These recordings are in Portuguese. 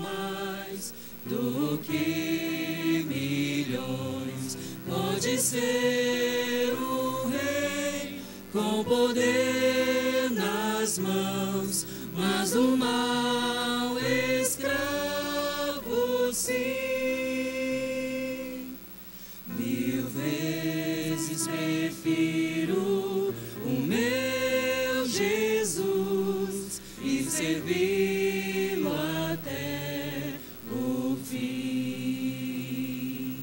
mais do que milhões. Pode ser um rei com poder nas mãos, mas o mal escravo sim. 1000 vezes prefiro o meu Jesus e servi-lo até o fim.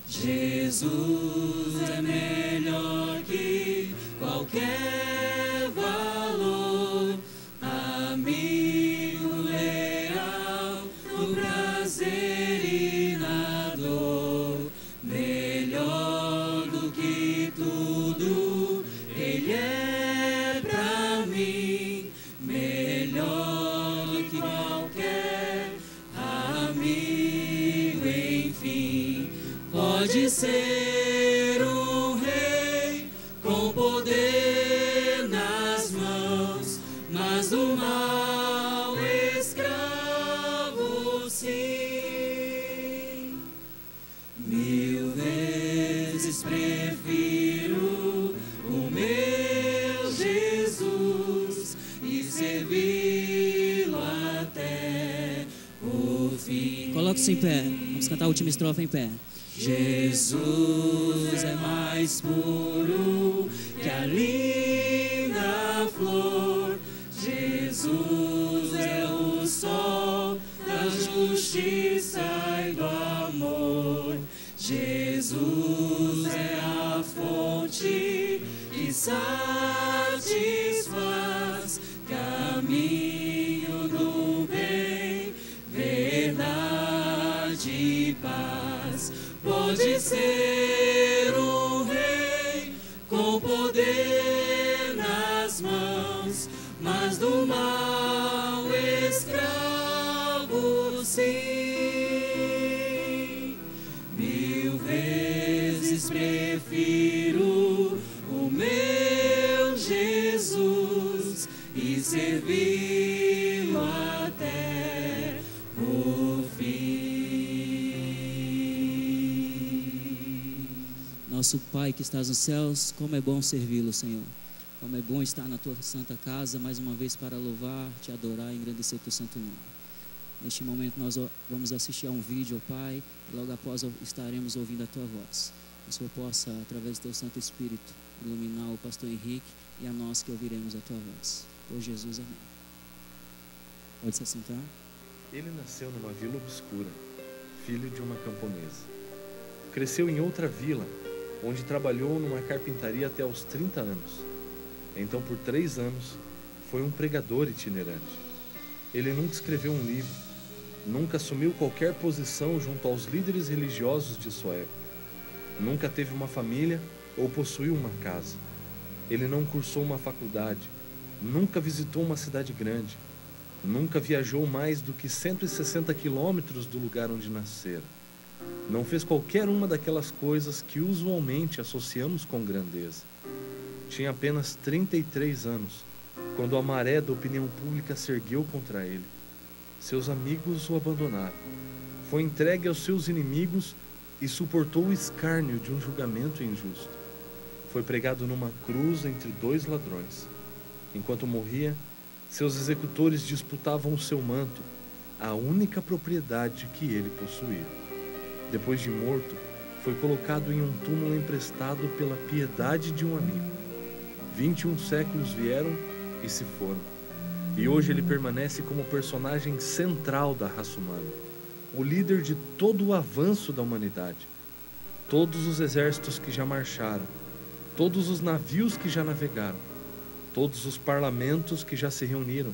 Jesus é melhor que qualquer valor, amigo leal no prazer e na dor, melhor do que tudo Ele é pra mim, melhor do que qualquer amigo, enfim. Pode ser um rei com poder nas mãos, mas do mal escravo sim. 1000 vezes prefiro o meu Jesus e servi-lo até o fim. Coloque-se em pé. Vamos cantar a última estrofe em pé. Jesus é mais puro que a linda flor. Jesus é o sol da justiça e do amor. Jesus é a fonte que satisfaz, caminho do bem, verdade e paz. Pode ser um rei com poder nas mãos, mas do mal escravo sim. 1000 vezes prefiro o meu Jesus e servi-lo até o fim. Nosso Pai que estás nos céus, como é bom servi-lo, Senhor. Como é bom estar na tua santa casa, mais uma vez para louvar, te adorar e engrandecer teu santo nome. Neste momento nós vamos assistir a um vídeo, Pai, e logo após estaremos ouvindo a tua voz. Que o Senhor possa, através do teu Santo Espírito, iluminar o pastor Henrique e a nós que ouviremos a tua voz. Por Jesus, amém. Pode se assentar. Ele nasceu numa vila obscura, filho de uma camponesa. Cresceu em outra vila, onde trabalhou numa carpintaria até aos 30 anos. Então, por 3 anos, foi um pregador itinerante. Ele nunca escreveu um livro, nunca assumiu qualquer posição junto aos líderes religiosos de sua época. Nunca teve uma família ou possuiu uma casa. Ele não cursou uma faculdade, nunca visitou uma cidade grande, nunca viajou mais do que 160 quilômetros do lugar onde nascera. Não fez qualquer uma daquelas coisas que usualmente associamos com grandeza. Tinha apenas 33 anos, quando a maré da opinião pública se ergueu contra ele. Seus amigos o abandonaram. Foi entregue aos seus inimigos e suportou o escárnio de um julgamento injusto. Foi pregado numa cruz entre 2 ladrões. Enquanto morria, seus executores disputavam o seu manto, a única propriedade que ele possuía. Depois de morto, foi colocado em um túmulo emprestado pela piedade de um amigo. 21 séculos vieram e se foram. E hoje ele permanece como personagem central da raça humana, o líder de todo o avanço da humanidade. Todos os exércitos que já marcharam, todos os navios que já navegaram, todos os parlamentos que já se reuniram,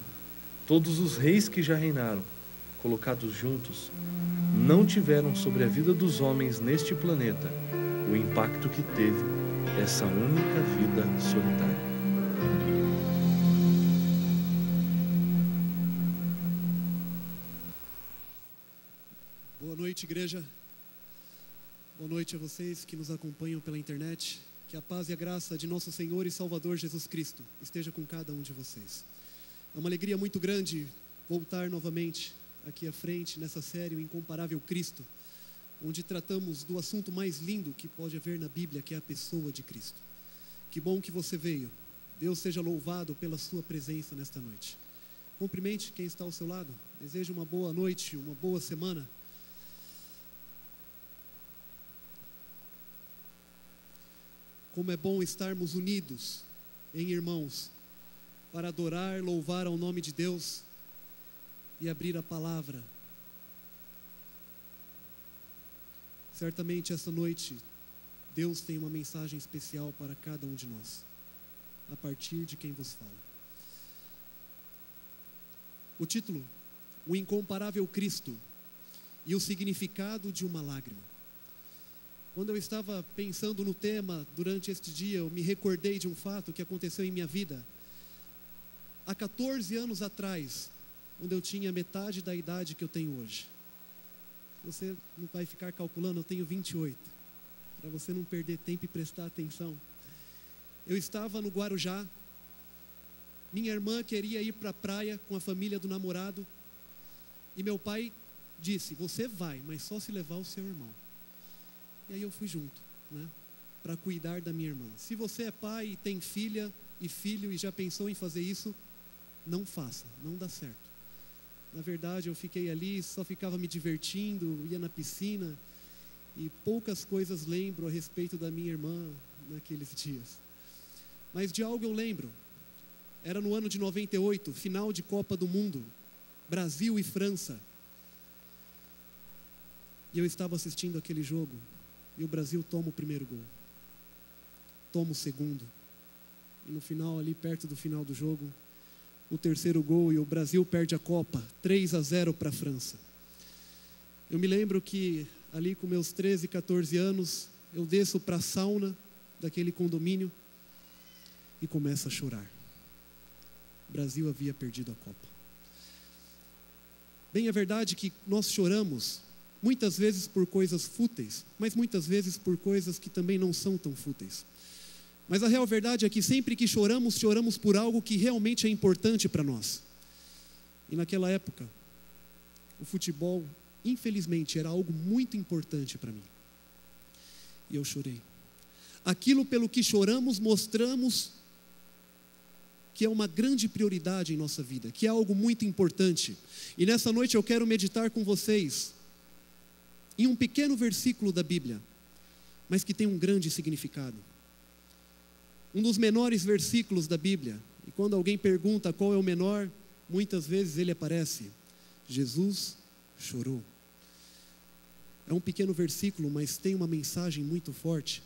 todos os reis que já reinaram, colocados juntos, não tiveram sobre a vida dos homens neste planeta o impacto que teve essa única vida solitária. Boa noite, igreja. Boa noite a vocês que nos acompanham pela internet. Que a paz e a graça de nosso Senhor e Salvador Jesus Cristo esteja com cada um de vocês. É uma alegria muito grande voltar novamente aqui à frente nessa série, O Incomparável Cristo, onde tratamos do assunto mais lindo que pode haver na Bíblia, que é a pessoa de Cristo. Que bom que você veio. Deus seja louvado pela sua presença nesta noite. Cumprimente quem está ao seu lado. Desejo uma boa noite, uma boa semana. Como é bom estarmos unidos em irmãos para adorar, louvar ao nome de Deus e abrir a palavra. Certamente essa noite Deus tem uma mensagem especial para cada um de nós, a partir de quem vos fala. O título: O Incomparável Cristo e o significado de uma lágrima. Quando eu estava pensando no tema durante este dia, eu me recordei de um fato que aconteceu em minha vida. Há 14 anos atrás, quando eu tinha metade da idade que eu tenho hoje. Você não vai ficar calculando, eu tenho 28. Para você não perder tempo e prestar atenção. Eu estava no Guarujá. Minha irmã queria ir para a praia com a família do namorado. E meu pai disse: você vai, mas só se levar o seu irmão. E aí eu fui junto, para cuidar da minha irmã. Se você é pai e tem filha e filho e já pensou em fazer isso, não faça, não dá certo. Na verdade, eu fiquei ali, só ficava me divertindo, ia na piscina, e poucas coisas lembro a respeito da minha irmã naqueles dias. Mas de algo eu lembro. Era no ano de 98, final de Copa do Mundo, Brasil e França. E eu estava assistindo aquele jogo, e o Brasil toma o primeiro gol, toma o segundo, e no final, ali perto do final do jogo, o terceiro gol, e o Brasil perde a Copa, 3-0 para a França. Eu me lembro que ali com meus 13, 14 anos, eu desço para a sauna daquele condomínio e começo a chorar. O Brasil havia perdido a Copa. Bem, é verdade que nós choramos muitas vezes por coisas fúteis, mas muitas vezes por coisas que também não são tão fúteis. Mas a real verdade é que sempre que choramos, choramos por algo que realmente é importante para nós. E naquela época, o futebol, infelizmente, era algo muito importante para mim. E eu chorei. Aquilo pelo que choramos, mostramos que é uma grande prioridade em nossa vida, que é algo muito importante. E nessa noite eu quero meditar com vocês em um pequeno versículo da Bíblia, mas que tem um grande significado. Um dos menores versículos da Bíblia. E quando alguém pergunta qual é o menor, muitas vezes ele aparece: Jesus chorou. É um pequeno versículo, mas tem uma mensagem muito forte.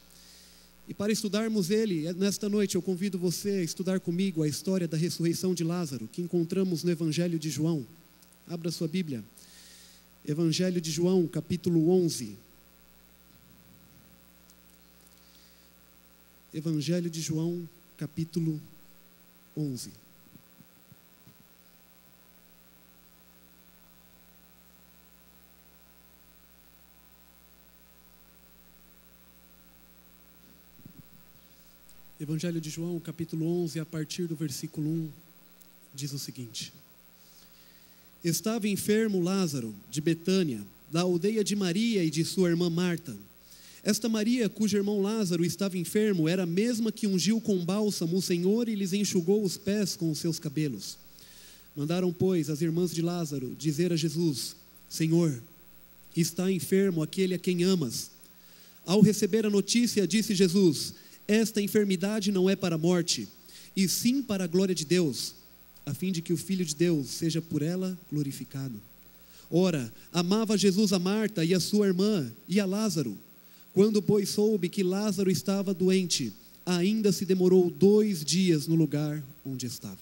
E para estudarmos ele, nesta noite eu convido você a estudar comigo a história da ressurreição de Lázaro, que encontramos no Evangelho de João. Abra sua Bíblia. Evangelho de João, capítulo 11. Evangelho de João, capítulo 11. Evangelho de João, capítulo 11, a partir do versículo 1, diz o seguinte: Estava enfermo Lázaro, de Betânia, da aldeia de Maria e de sua irmã Marta. Esta Maria, cujo irmão Lázaro estava enfermo, era a mesma que ungiu com bálsamo o Senhor e lhes enxugou os pés com os seus cabelos. Mandaram, pois, as irmãs de Lázaro dizer a Jesus: Senhor, está enfermo aquele a quem amas. Ao receber a notícia, disse Jesus: Esta enfermidade não é para a morte, e sim para a glória de Deus, a fim de que o Filho de Deus seja por ela glorificado. Ora, amava Jesus a Marta e a sua irmã e a Lázaro. Quando, pois, soube que Lázaro estava doente, ainda se demorou 2 dias no lugar onde estava.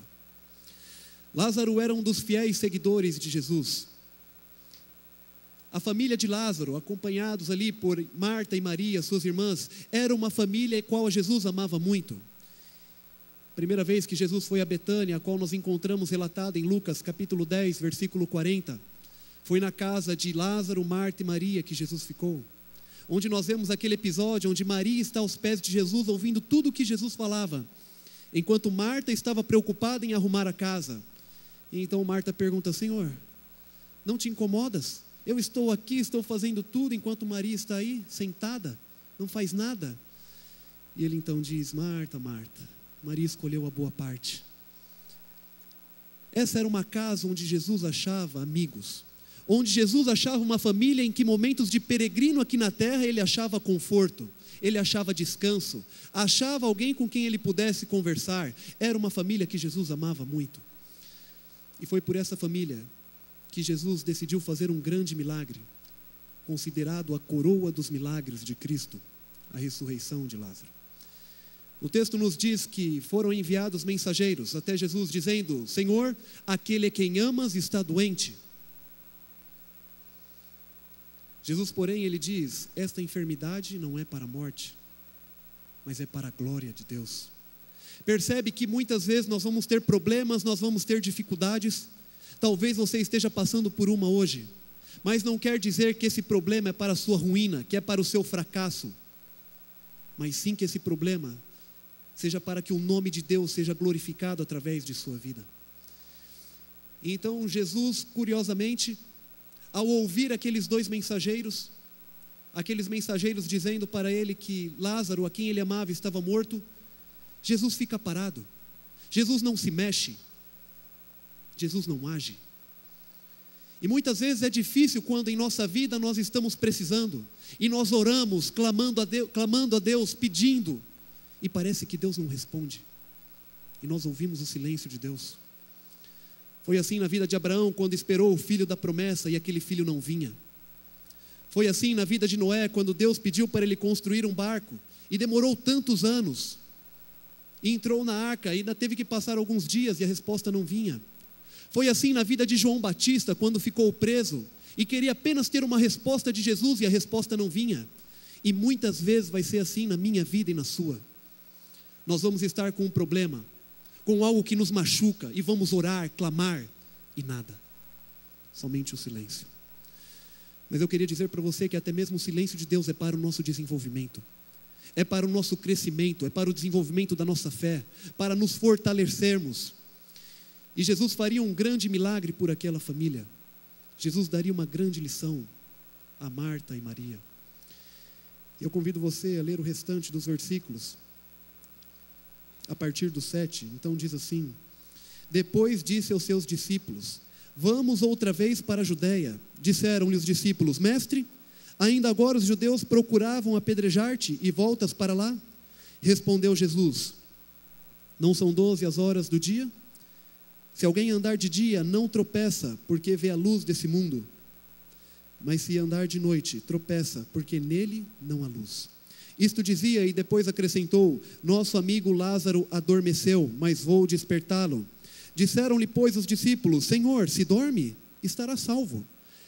Lázaro era um dos fiéis seguidores de Jesus. A família de Lázaro, acompanhados ali por Marta e Maria, suas irmãs, era uma família a qual Jesus amava muito. Primeira vez que Jesus foi a Betânia, a qual nós encontramos relatado em Lucas capítulo 10, versículo 40, foi na casa de Lázaro, Marta e Maria que Jesus ficou. Onde nós vemos aquele episódio onde Maria está aos pés de Jesus, ouvindo tudo o que Jesus falava, enquanto Marta estava preocupada em arrumar a casa. E então Marta pergunta: Senhor, Não te incomodas? Eu estou aqui, estou fazendo tudo, enquanto Maria está aí, sentada, não faz nada. E ele então diz: Marta, Marta, Maria escolheu a boa parte. Essa era uma casa onde Jesus achava amigos, onde Jesus achava uma família em que momentos de peregrino aqui na terra ele achava conforto, ele achava descanso, achava alguém com quem ele pudesse conversar. Era uma família que Jesus amava muito. E foi por essa família que Jesus decidiu fazer um grande milagre, considerado a coroa dos milagres de Cristo, a ressurreição de Lázaro. O texto nos diz que foram enviados mensageiros até Jesus dizendo: Senhor, aquele a quem amas está doente. Jesus, porém, ele diz: esta enfermidade não é para a morte, mas é para a glória de Deus. Percebe que muitas vezes nós vamos ter problemas, nós vamos ter dificuldades. Talvez você esteja passando por uma hoje, mas não quer dizer que esse problema é para a sua ruína, que é para o seu fracasso, mas sim que esse problema seja para que o nome de Deus seja glorificado através de sua vida. Então Jesus, curiosamente, ao ouvir aqueles dois mensageiros, aqueles mensageiros dizendo para ele que Lázaro, a quem ele amava, estava morto, Jesus fica parado. Jesus não se mexe. Jesus não age. E muitas vezes é difícil quando em nossa vida nós estamos precisando, e nós oramos, clamando a Deus, pedindo, e parece que Deus não responde, e nós ouvimos o silêncio de Deus. Foi assim na vida de Abraão, quando esperou o filho da promessa e aquele filho não vinha. Foi assim na vida de Noé, quando Deus pediu para ele construir um barco, e demorou tantos anos, e entrou na arca, e ainda teve que passar alguns dias e a resposta não vinha. Foi assim na vida de João Batista, quando ficou preso e queria apenas ter uma resposta de Jesus e a resposta não vinha. E muitas vezes vai ser assim na minha vida e na sua. Nós vamos estar com um problema, com algo que nos machuca, e vamos orar, clamar, e nada. Somente o silêncio. Mas eu queria dizer para você que até mesmo o silêncio de Deus é para o nosso desenvolvimento. É para o nosso crescimento, é para o desenvolvimento da nossa fé, para nos fortalecermos. E Jesus faria um grande milagre por aquela família. Jesus daria uma grande lição a Marta e Maria. Eu convido você a ler o restante dos versículos, a partir do 7. Então diz assim: depois disse aos seus discípulos: vamos outra vez para a Judeia. Disseram-lhe os discípulos: mestre, ainda agora os judeus procuravam apedrejar-te e voltas para lá? Respondeu Jesus: não são 12 as horas do dia? Se alguém andar de dia, não tropeça, porque vê a luz desse mundo. Mas se andar de noite, tropeça, porque nele não há luz. Isto dizia e depois acrescentou: nosso amigo Lázaro adormeceu, mas vou despertá-lo. Disseram-lhe, pois, os discípulos: Senhor, se dorme, estará salvo.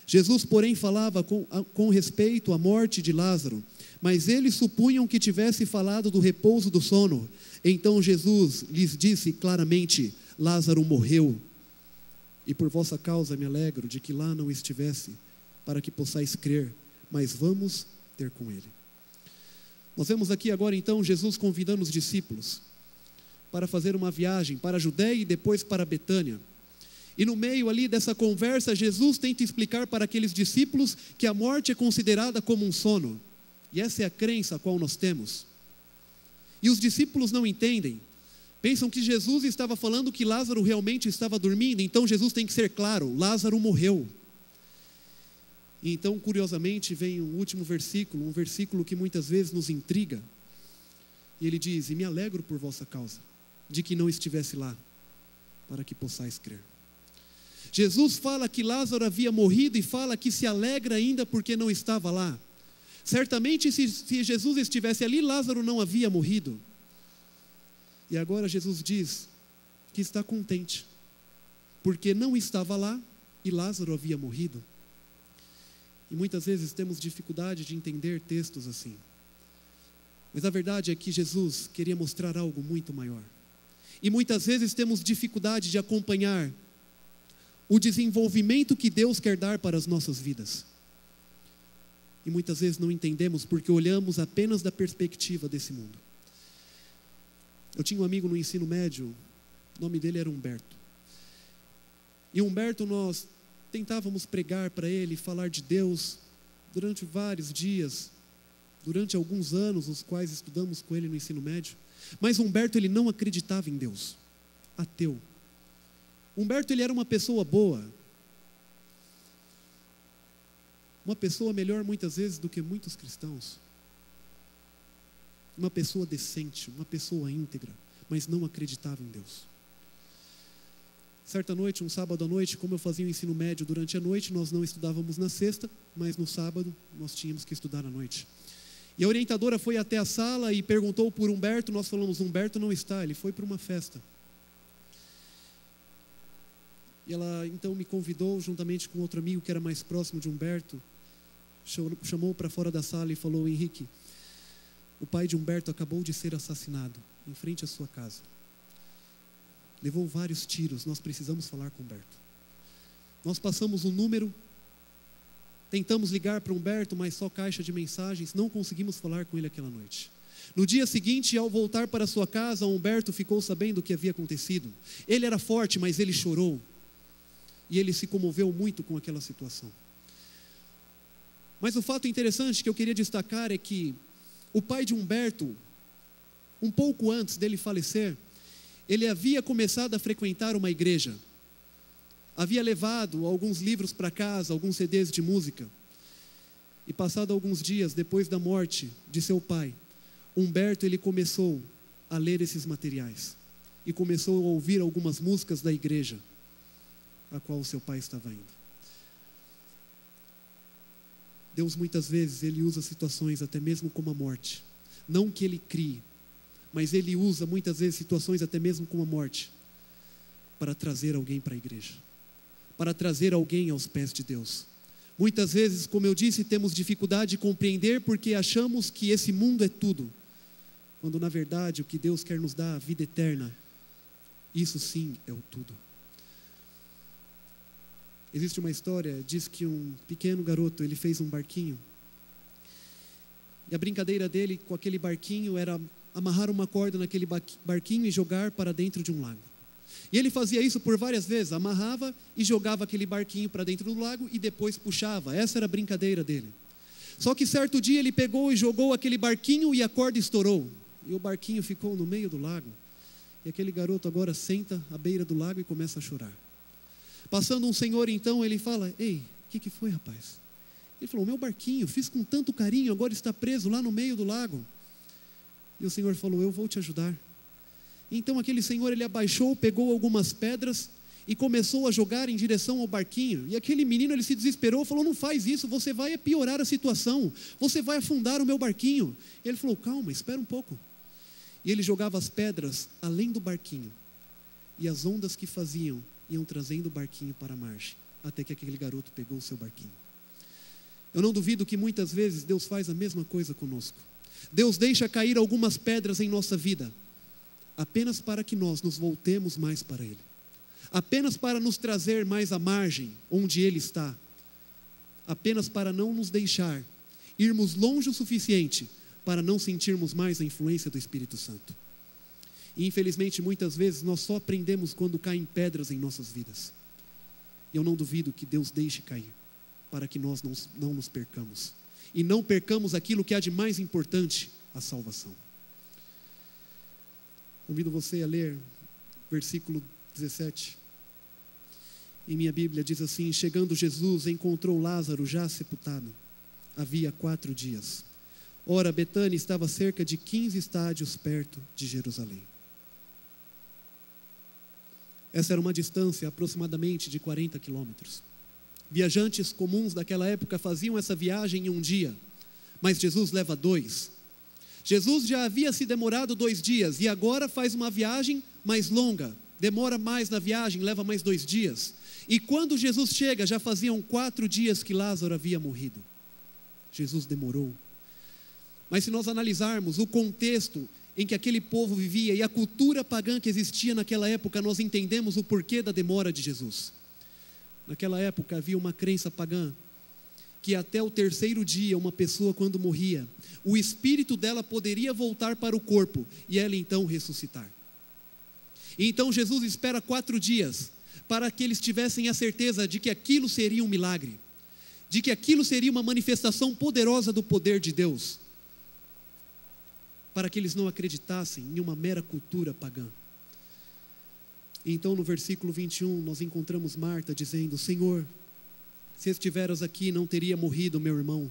Jesus, porém, falava com respeito à morte de Lázaro, mas eles supunham que tivesse falado do repouso do sono. Então Jesus lhes disse claramente: Lázaro morreu, e por vossa causa me alegro de que lá não estivesse, para que possais crer, mas vamos ter com ele. Nós vemos aqui agora então Jesus convidando os discípulos para fazer uma viagem para a Judeia e depois para Betânia. E no meio ali dessa conversa, Jesus tenta explicar para aqueles discípulos que a morte é considerada como um sono. E essa é a crença a qual nós temos. E os discípulos não entendem. Pensam que Jesus estava falando que Lázaro realmente estava dormindo. Então Jesus tem que ser claro: Lázaro morreu. E então, curiosamente, vem um último versículo, um versículo que muitas vezes nos intriga. E ele diz: e me alegro por vossa causa, de que não estivesse lá, para que possais crer. Jesus fala que Lázaro havia morrido e fala que se alegra ainda porque não estava lá. Certamente, se Jesus estivesse ali, Lázaro não havia morrido. E agora Jesus diz que está contente, porque não estava lá e Lázaro havia morrido. E muitas vezes temos dificuldade de entender textos assim. Mas a verdade é que Jesus queria mostrar algo muito maior. E muitas vezes temos dificuldade de acompanhar o desenvolvimento que Deus quer dar para as nossas vidas. E muitas vezes não entendemos porque olhamos apenas da perspectiva desse mundo. Eu tinha um amigo no ensino médio, o nome dele era Humberto. E Humberto, nós tentávamos pregar para ele, falar de Deus, durante vários dias, durante alguns anos, os quais estudamos com ele no ensino médio. Mas Humberto, ele não acreditava em Deus, ateu. Humberto, ele era uma pessoa boa, uma pessoa melhor muitas vezes do que muitos cristãos, uma pessoa decente, uma pessoa íntegra, mas não acreditava em Deus. Certa noite, um sábado à noite, como eu fazia o ensino médio durante a noite, nós não estudávamos na sexta, mas no sábado nós tínhamos que estudar à noite. E a orientadora foi até a sala e perguntou por Humberto. Nós falamos: Humberto não está, ele foi para uma festa. E ela então me convidou, juntamente com outro amigo que era mais próximo de Humberto, chamou para fora da sala e falou: Henrique, o pai de Humberto acabou de ser assassinado em frente à sua casa. Levou vários tiros, nós precisamos falar com Humberto. Nós passamos um número, tentamos ligar para Humberto, mas só caixa de mensagens, não conseguimos falar com ele aquela noite. No dia seguinte, ao voltar para sua casa, Humberto ficou sabendo o que havia acontecido. Ele era forte, mas ele chorou. E ele se comoveu muito com aquela situação. Mas o fato interessante que eu queria destacar é que o pai de Humberto, um pouco antes dele falecer, ele havia começado a frequentar uma igreja. Havia levado alguns livros para casa, alguns CDs de música. E passado alguns dias depois da morte de seu pai, Humberto, ele começou a ler esses materiais. E começou a ouvir algumas músicas da igreja a qual o seu pai estava indo. Deus muitas vezes, ele usa situações até mesmo como a morte. Não que ele crie, mas ele usa muitas vezes situações até mesmo como a morte para trazer alguém para a igreja, para trazer alguém aos pés de Deus. Muitas vezes, como eu disse, temos dificuldade de compreender porque achamos que esse mundo é tudo, quando na verdade o que Deus quer nos dar, a vida eterna, isso sim é o tudo. Existe uma história, diz que um pequeno garoto, ele fez um barquinho, e a brincadeira dele com aquele barquinho era amarrar uma corda naquele barquinho e jogar para dentro de um lago. E ele fazia isso por várias vezes, amarrava e jogava aquele barquinho para dentro do lago e depois puxava. Essa era a brincadeira dele. Só que certo dia ele pegou e jogou aquele barquinho e a corda estourou. E o barquinho ficou no meio do lago. E aquele garoto agora senta à beira do lago e começa a chorar. Passando um senhor então, ele fala: ei, o que foi, rapaz? Ele falou: meu barquinho, fiz com tanto carinho, agora está preso lá no meio do lago. E o Senhor falou: eu vou te ajudar. Então aquele senhor, ele abaixou, pegou algumas pedras e começou a jogar em direção ao barquinho. E aquele menino, ele se desesperou, falou: não faz isso, você vai piorar a situação, você vai afundar o meu barquinho. Ele falou: calma, espera um pouco. E ele jogava as pedras além do barquinho, e as ondas que faziam iam trazendo o barquinho para a margem, até que aquele garoto pegou o seu barquinho. Eu não duvido que muitas vezes Deus faz a mesma coisa conosco. Deus deixa cair algumas pedras em nossa vida, apenas para que nós nos voltemos mais para Ele, apenas para nos trazer mais à margem onde Ele está, apenas para não nos deixar irmos longe o suficiente para não sentirmos mais a influência do Espírito Santo. E infelizmente muitas vezes nós só aprendemos quando caem pedras em nossas vidas. Eu não duvido que Deus deixe cair, para que nós não nos percamos. E não percamos aquilo que há de mais importante, a salvação. Convido você a ler versículo 17. Em minha Bíblia diz assim: chegando Jesus, encontrou Lázaro já sepultado. Havia 4 dias. Ora, Betânia estava a cerca de 15 estádios perto de Jerusalém. Essa era uma distância aproximadamente de 40 quilômetros. Viajantes comuns daquela época faziam essa viagem em um dia, mas Jesus leva 2. Jesus já havia se demorado 2 dias e agora faz uma viagem mais longa, demora mais na viagem, leva mais 2 dias. E quando Jesus chega, já faziam 4 dias que Lázaro havia morrido. Jesus demorou. Mas se nós analisarmos o contexto em que aquele povo vivia e a cultura pagã que existia naquela época, nós entendemos o porquê da demora de Jesus. Naquela época havia uma crença pagã que até o 3º dia, uma pessoa quando morria, o espírito dela poderia voltar para o corpo e ela então ressuscitar. E então Jesus espera 4 dias para que eles tivessem a certeza de que aquilo seria um milagre, de que aquilo seria uma manifestação poderosa do poder de Deus, para que eles não acreditassem em uma mera cultura pagã. Então no versículo 21 nós encontramos Marta dizendo: Senhor, se estiveras aqui não teria morrido meu irmão.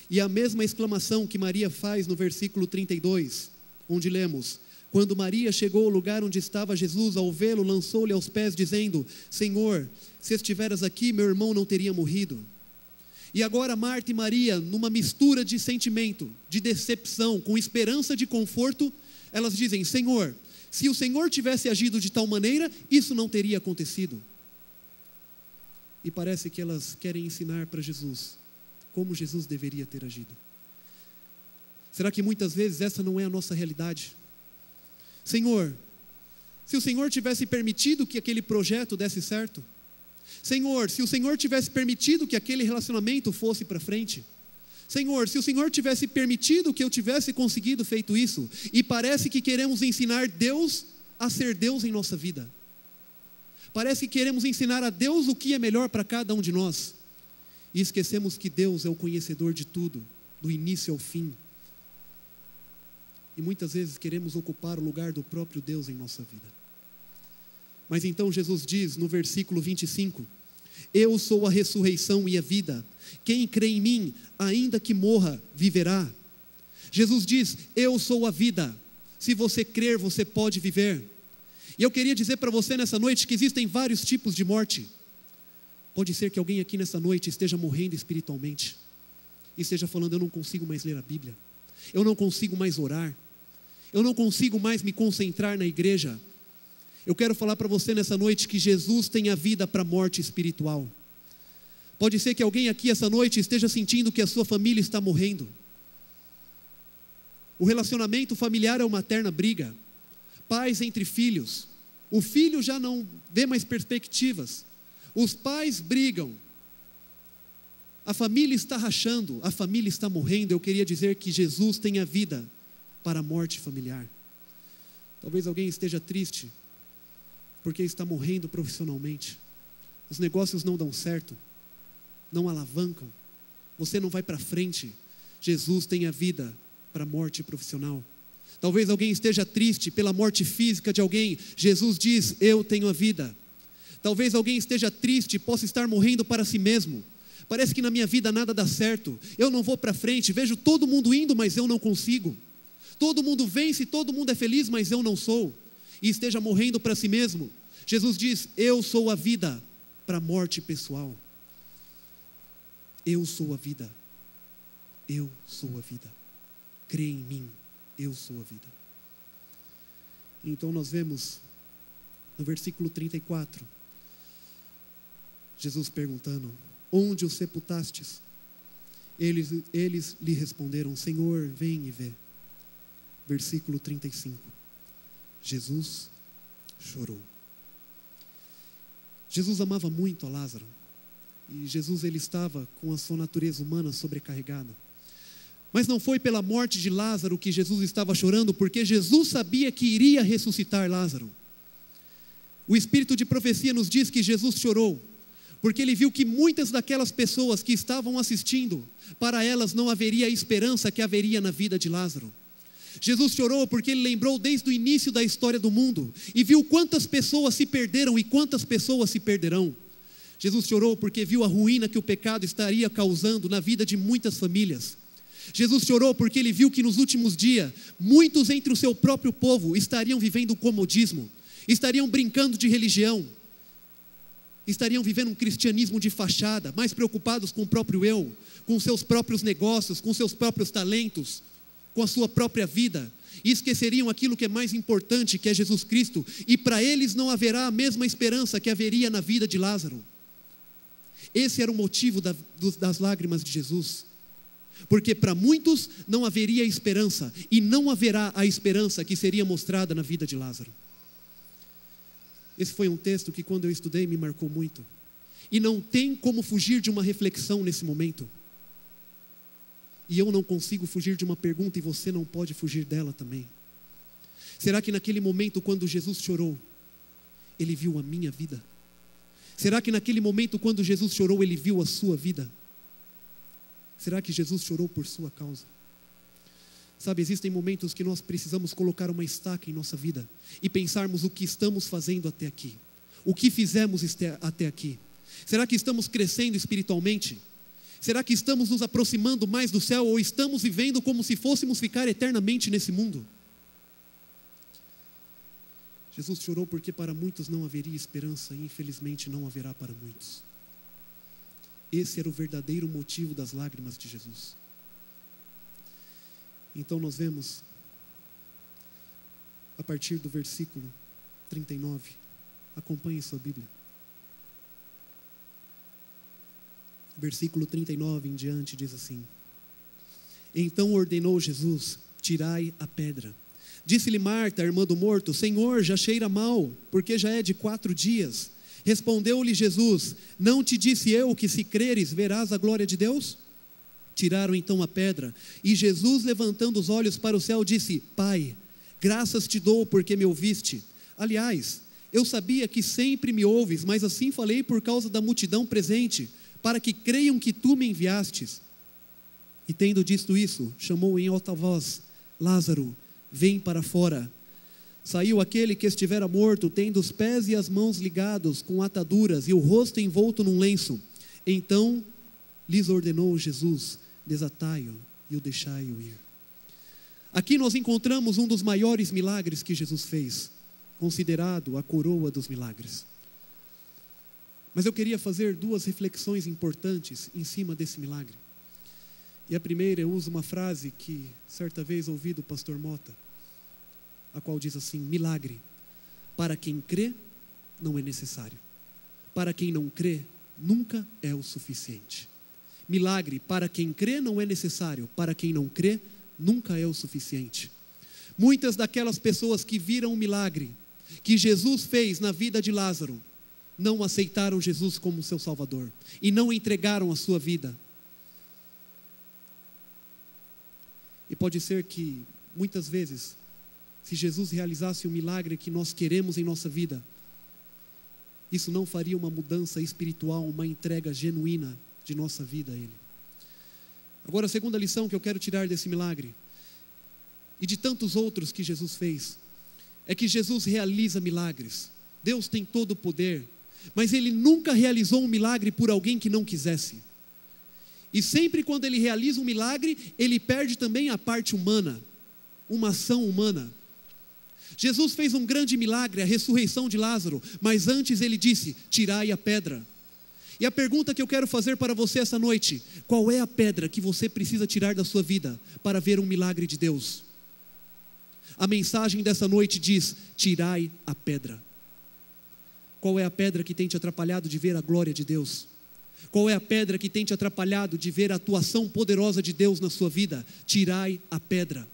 E a mesma exclamação que Maria faz no versículo 32, onde lemos: quando Maria chegou ao lugar onde estava Jesus, ao vê-lo, lançou-lhe aos pés, dizendo: Senhor, se estiveras aqui, meu irmão não teria morrido. E agora Marta e Maria, numa mistura de sentimento, de decepção, com esperança de conforto, elas dizem: Senhor, se o Senhor tivesse agido de tal maneira, isso não teria acontecido. E parece que elas querem ensinar para Jesus como Jesus deveria ter agido. Será que muitas vezes essa não é a nossa realidade? Senhor, se o Senhor tivesse permitido que aquele projeto desse certo, Senhor, se o Senhor tivesse permitido que aquele relacionamento fosse para frente, Senhor, se o Senhor tivesse permitido que eu tivesse conseguido feito isso, e parece que queremos ensinar Deus a ser Deus em nossa vida. Parece que queremos ensinar a Deus o que é melhor para cada um de nós, e esquecemos que Deus é o conhecedor de tudo, do início ao fim. E muitas vezes queremos ocupar o lugar do próprio Deus em nossa vida. Mas então Jesus diz no versículo 25: eu sou a ressurreição e a vida. Quem crê em mim, ainda que morra, viverá. Jesus diz: eu sou a vida. Se você crer, você pode viver. E eu queria dizer para você nessa noite que existem vários tipos de morte. Pode ser que alguém aqui nessa noite esteja morrendo espiritualmente, e esteja falando: eu não consigo mais ler a Bíblia, eu não consigo mais orar, eu não consigo mais me concentrar na igreja. Eu quero falar para você nessa noite que Jesus tem a vida para a morte espiritual. Pode ser que alguém aqui essa noite esteja sentindo que a sua família está morrendo. O relacionamento familiar é uma eterna briga. Pais entre filhos. O filho já não vê mais perspectivas. Os pais brigam. A família está rachando, a família está morrendo. Eu queria dizer que Jesus tem a vida para a morte familiar. Talvez alguém esteja triste porque está morrendo profissionalmente. Os negócios não dão certo, não alavancam, você não vai para frente. Jesus tem a vida para a morte profissional. Talvez alguém esteja triste pela morte física de alguém. Jesus diz: eu tenho a vida. Talvez alguém esteja triste, possa estar morrendo para si mesmo. Parece que na minha vida nada dá certo, eu não vou para frente, vejo todo mundo indo, mas eu não consigo. Todo mundo vence, todo mundo é feliz, mas eu não sou. E esteja morrendo para si mesmo. Jesus diz: eu sou a vida para a morte pessoal. Eu sou a vida. Eu sou a vida. Crê em mim, eu sou a vida. Então nós vemos no versículo 34, Jesus perguntando: onde o sepultastes? Eles lhe responderam: Senhor, vem e vê. Versículo 35, Jesus chorou. Jesus amava muito a Lázaro, e Jesus ele estava com a sua natureza humana sobrecarregada. Mas não foi pela morte de Lázaro que Jesus estava chorando, porque Jesus sabia que iria ressuscitar Lázaro. O Espírito de profecia nos diz que Jesus chorou, porque ele viu que muitas daquelas pessoas que estavam assistindo, para elas não haveria a esperança que haveria na vida de Lázaro. Jesus chorou porque ele lembrou desde o início da história do mundo, e viu quantas pessoas se perderam e quantas pessoas se perderão. Jesus chorou porque viu a ruína que o pecado estaria causando na vida de muitas famílias. Jesus chorou porque ele viu que nos últimos dias, muitos entre o seu próprio povo estariam vivendo o comodismo, estariam brincando de religião, estariam vivendo um cristianismo de fachada, mais preocupados com o próprio eu, com seus próprios negócios, com seus próprios talentos, com a sua própria vida, e esqueceriam aquilo que é mais importante, que é Jesus Cristo, e para eles não haverá a mesma esperança que haveria na vida de Lázaro. Esse era o motivo das lágrimas de Jesus, porque para muitos não haveria esperança, e não haverá a esperança que seria mostrada na vida de Lázaro. Esse foi um texto que quando eu estudei me marcou muito, e não tem como fugir de uma reflexão nesse momento. E eu não consigo fugir de uma pergunta, e você não pode fugir dela também. Será que naquele momento, quando Jesus chorou, ele viu a minha vida? Será que naquele momento, quando Jesus chorou, ele viu a sua vida? Será que Jesus chorou por sua causa? Sabe, existem momentos que nós precisamos colocar uma estaca em nossa vida e pensarmos o que estamos fazendo até aqui. O que fizemos até aqui? Será que estamos crescendo espiritualmente? Será que estamos nos aproximando mais do céu ou estamos vivendo como se fôssemos ficar eternamente nesse mundo? Jesus chorou porque para muitos não haveria esperança e infelizmente não haverá para muitos. Esse era o verdadeiro motivo das lágrimas de Jesus. Então nós vemos, a partir do versículo 39, acompanhe sua Bíblia. Versículo 39 em diante diz assim: Então ordenou Jesus: tirai a pedra. Disse-lhe Marta, irmã do morto: Senhor, já cheira mal, porque já é de 4 dias. Respondeu-lhe Jesus: Não te disse eu que se creres verás a glória de Deus? Tiraram então a pedra, e Jesus, levantando os olhos para o céu, disse: Pai, graças te dou porque me ouviste. Aliás, eu sabia que sempre me ouves, mas assim falei por causa da multidão presente, para que creiam que tu me enviastes. E tendo dito isso, chamou em alta voz: Lázaro, vem para fora. Saiu aquele que estivera morto, tendo os pés e as mãos ligados com ataduras e o rosto envolto num lenço. Então lhes ordenou Jesus: desatai-o e o deixai-o ir. Aqui nós encontramos um dos maiores milagres que Jesus fez, considerado a coroa dos milagres. Mas eu queria fazer 2 reflexões importantes em cima desse milagre. E a primeira, eu uso uma frase que certa vez ouvi do pastor Mota, a qual diz assim: milagre, para quem crê, não é necessário. Para quem não crê, nunca é o suficiente. Milagre, para quem crê, não é necessário. Para quem não crê, nunca é o suficiente. Muitas daquelas pessoas que viram o milagre que Jesus fez na vida de Lázaro, não aceitaram Jesus como seu Salvador e não entregaram a sua vida. E pode ser que, muitas vezes, se Jesus realizasse o milagre que nós queremos em nossa vida, isso não faria uma mudança espiritual, uma entrega genuína de nossa vida a Ele. Agora, a segunda lição que eu quero tirar desse milagre, e de tantos outros que Jesus fez, é que Jesus realiza milagres. Deus tem todo o poder, mas Ele nunca realizou um milagre por alguém que não quisesse. E sempre quando Ele realiza um milagre, Ele perde também a parte humana, uma ação humana. Jesus fez um grande milagre, a ressurreição de Lázaro, mas antes Ele disse: tirai a pedra. E a pergunta que eu quero fazer para você essa noite: qual é a pedra que você precisa tirar da sua vida para ver um milagre de Deus? A mensagem dessa noite diz: tirai a pedra. Qual é a pedra que tem te atrapalhado de ver a glória de Deus? Qual é a pedra que tem te atrapalhado de ver a atuação poderosa de Deus na sua vida? Tirai a pedra.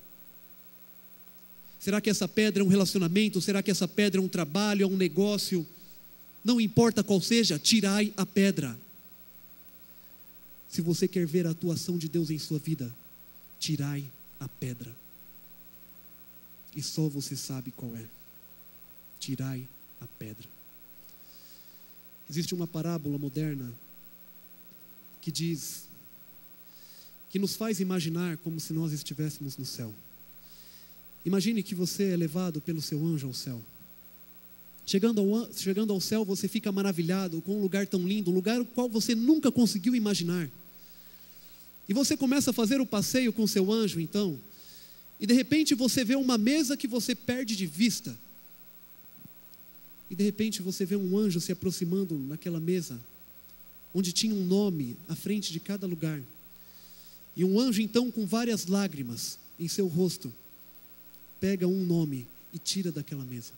Será que essa pedra é um relacionamento? Será que essa pedra é um trabalho, é um negócio? Não importa qual seja, tirai a pedra. Se você quer ver a atuação de Deus em sua vida, tirai a pedra. E só você sabe qual é. Tirai a pedra. Existe uma parábola moderna que diz, que nos faz imaginar como se nós estivéssemos no céu. Imagine que você é levado pelo seu anjo ao céu. Chegando ao céu, você fica maravilhado com um lugar tão lindo, um lugar o qual você nunca conseguiu imaginar. E você começa a fazer o passeio com seu anjo, então, e de repente você vê uma mesa que você perde de vista. E de repente você vê um anjo se aproximando naquela mesa, onde tinha um nome à frente de cada lugar. E um anjo então com várias lágrimas em seu rosto, pega um nome e tira daquela mesa.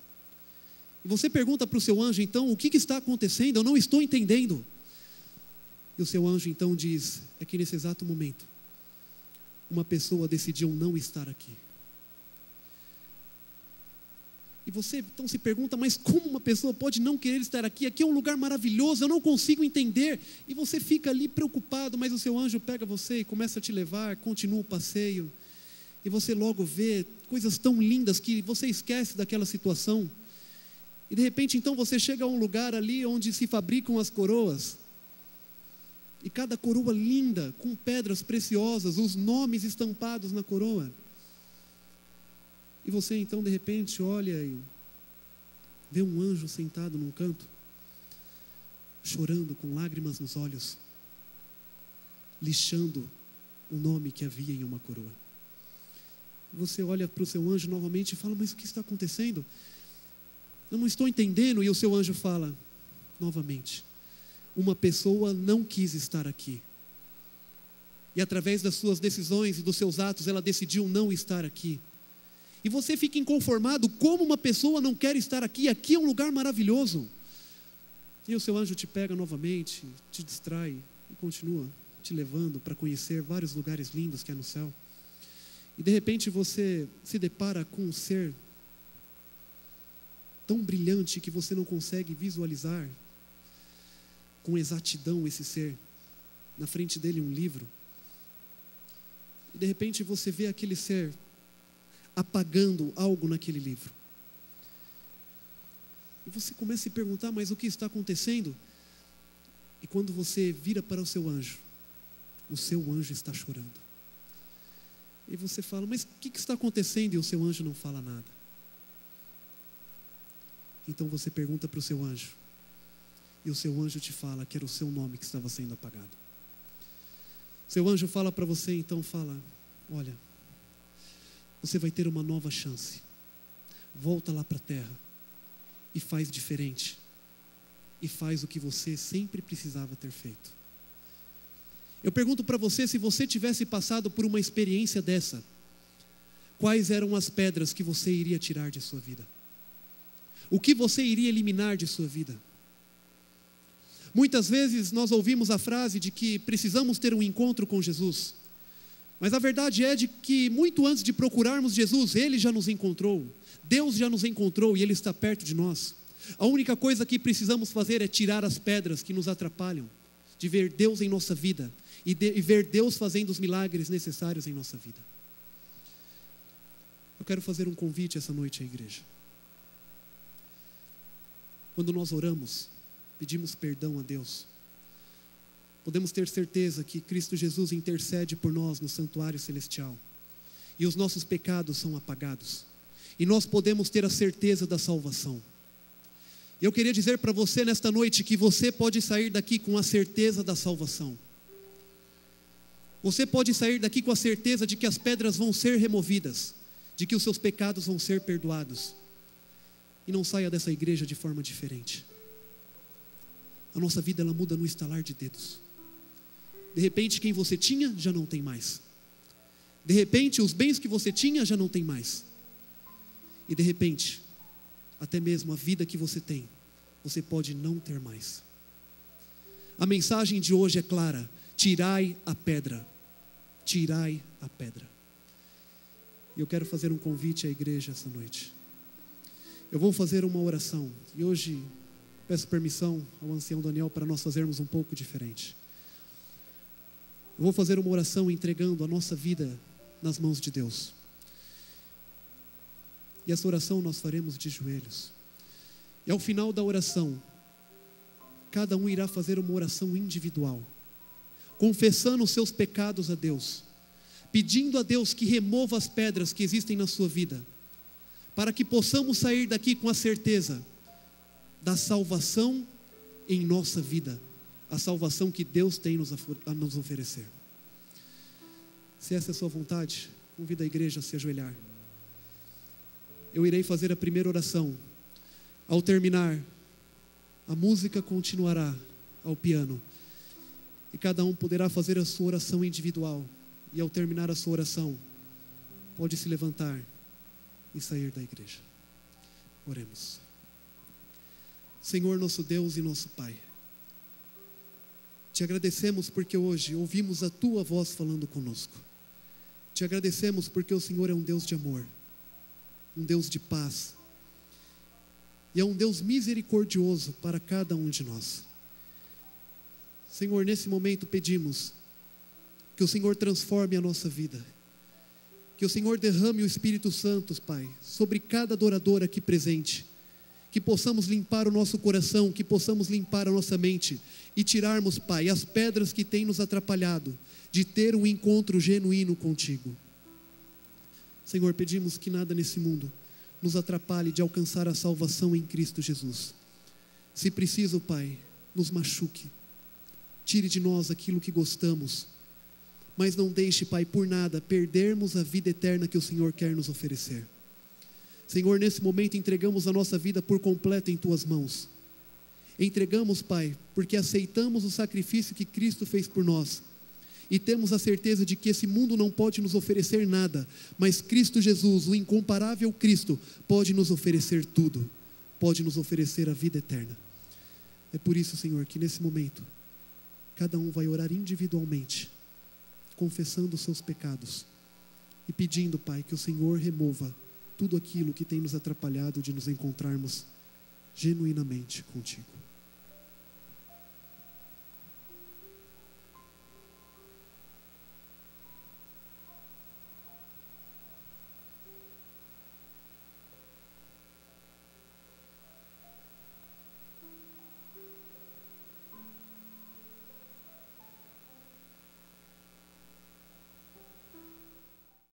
E você pergunta para o seu anjo então: o que está acontecendo? Eu não estou entendendo. E o seu anjo então diz: é que nesse exato momento, uma pessoa decidiu não estar aqui. E você então se pergunta: mas como uma pessoa pode não querer estar aqui? Aqui é um lugar maravilhoso, eu não consigo entender. E você fica ali preocupado, mas o seu anjo pega você e começa a te levar, continua o passeio. E você logo vê coisas tão lindas que você esquece daquela situação. E de repente então você chega a um lugar ali onde se fabricam as coroas. E cada coroa linda, com pedras preciosas, os nomes estampados na coroa. E você então de repente olha e vê um anjo sentado num canto, chorando com lágrimas nos olhos, lixando o nome que havia em uma coroa. Você olha para o seu anjo novamente e fala: mas o que está acontecendo? Eu não estou entendendo. E o seu anjo fala novamente: uma pessoa não quis estar aqui. E através das suas decisões e dos seus atos, ela decidiu não estar aqui. E você fica inconformado: como uma pessoa não quer estar aqui? Aqui é um lugar maravilhoso. E o seu anjo te pega novamente, te distrai e continua te levando para conhecer vários lugares lindos que há no céu. E de repente você se depara com um ser tão brilhante que você não consegue visualizar com exatidão esse ser. Na frente dele um livro. E de repente você vê aquele ser apagando algo naquele livro. E você começa a se perguntar: mas o que está acontecendo? E quando você vira para o seu anjo está chorando. E você fala: mas o que está acontecendo? E o seu anjo não fala nada. Então você pergunta para o seu anjo, e o seu anjo te fala que era o seu nome que estava sendo apagado. Seu anjo fala para você, então fala: olha, você vai ter uma nova chance. Volta lá para a terra e faz diferente. E faz o que você sempre precisava ter feito. Eu pergunto para você: se você tivesse passado por uma experiência dessa, quais eram as pedras que você iria tirar de sua vida? O que você iria eliminar de sua vida? Muitas vezes nós ouvimos a frase de que precisamos ter um encontro com Jesus. Mas a verdade é de que muito antes de procurarmos Jesus, Ele já nos encontrou. Deus já nos encontrou e Ele está perto de nós. A única coisa que precisamos fazer é tirar as pedras que nos atrapalham de ver Deus em nossa vida e ver Deus fazendo os milagres necessários em nossa vida. Eu quero fazer um convite essa noite à igreja. Quando nós oramos, pedimos perdão a Deus, podemos ter certeza que Cristo Jesus intercede por nós no santuário celestial. E os nossos pecados são apagados. E nós podemos ter a certeza da salvação. Eu queria dizer para você nesta noite que você pode sair daqui com a certeza da salvação. Você pode sair daqui com a certeza de que as pedras vão ser removidas, de que os seus pecados vão ser perdoados. E não saia dessa igreja de forma diferente. A nossa vida ela muda no estalar de dedos. De repente quem você tinha já não tem mais. De repente os bens que você tinha já não tem mais. E de repente, até mesmo a vida que você tem, você pode não ter mais. A mensagem de hoje é clara: tirai a pedra. Tirai a pedra. E eu quero fazer um convite à igreja essa noite. Eu vou fazer uma oração. E hoje peço permissão ao ancião Daniel para nós fazermos um pouco diferente. Eu vou fazer uma oração entregando a nossa vida nas mãos de Deus. E essa oração nós faremos de joelhos. E ao final da oração, cada um irá fazer uma oração individual, confessando os seus pecados a Deus, pedindo a Deus que remova as pedras que existem na sua vida, para que possamos sair daqui com a certeza da salvação em nossa vida, a salvação que Deus tem a nos oferecer. Se essa é a sua vontade, convido a igreja a se ajoelhar. Eu irei fazer a primeira oração. Ao terminar, a música continuará ao piano. E cada um poderá fazer a sua oração individual. E ao terminar a sua oração, pode se levantar e sair da igreja. Oremos. Senhor, nosso Deus e nosso Pai, te agradecemos porque hoje ouvimos a Tua voz falando conosco. Te agradecemos porque o Senhor é um Deus de amor, um Deus de paz, e é um Deus misericordioso para cada um de nós. Senhor, nesse momento pedimos que o Senhor transforme a nossa vida, que o Senhor derrame o Espírito Santo, Pai, sobre cada adorador aqui presente, que possamos limpar o nosso coração, que possamos limpar a nossa mente e tirarmos, Pai, as pedras que têm nos atrapalhado de ter um encontro genuíno contigo. Senhor, pedimos que nada nesse mundo nos atrapalhe de alcançar a salvação em Cristo Jesus. Se preciso, Pai, nos machuque, tire de nós aquilo que gostamos, mas não deixe, Pai, por nada perdermos a vida eterna que o Senhor quer nos oferecer. Senhor, nesse momento entregamos a nossa vida por completo em Tuas mãos. Entregamos, Pai, porque aceitamos o sacrifício que Cristo fez por nós. E temos a certeza de que esse mundo não pode nos oferecer nada, mas Cristo Jesus, o incomparável Cristo, pode nos oferecer tudo. Pode nos oferecer a vida eterna. É por isso, Senhor, que nesse momento, cada um vai orar individualmente, confessando os seus pecados e pedindo, Pai, que o Senhor remova tudo aquilo que tem nos atrapalhado de nos encontrarmos genuinamente contigo.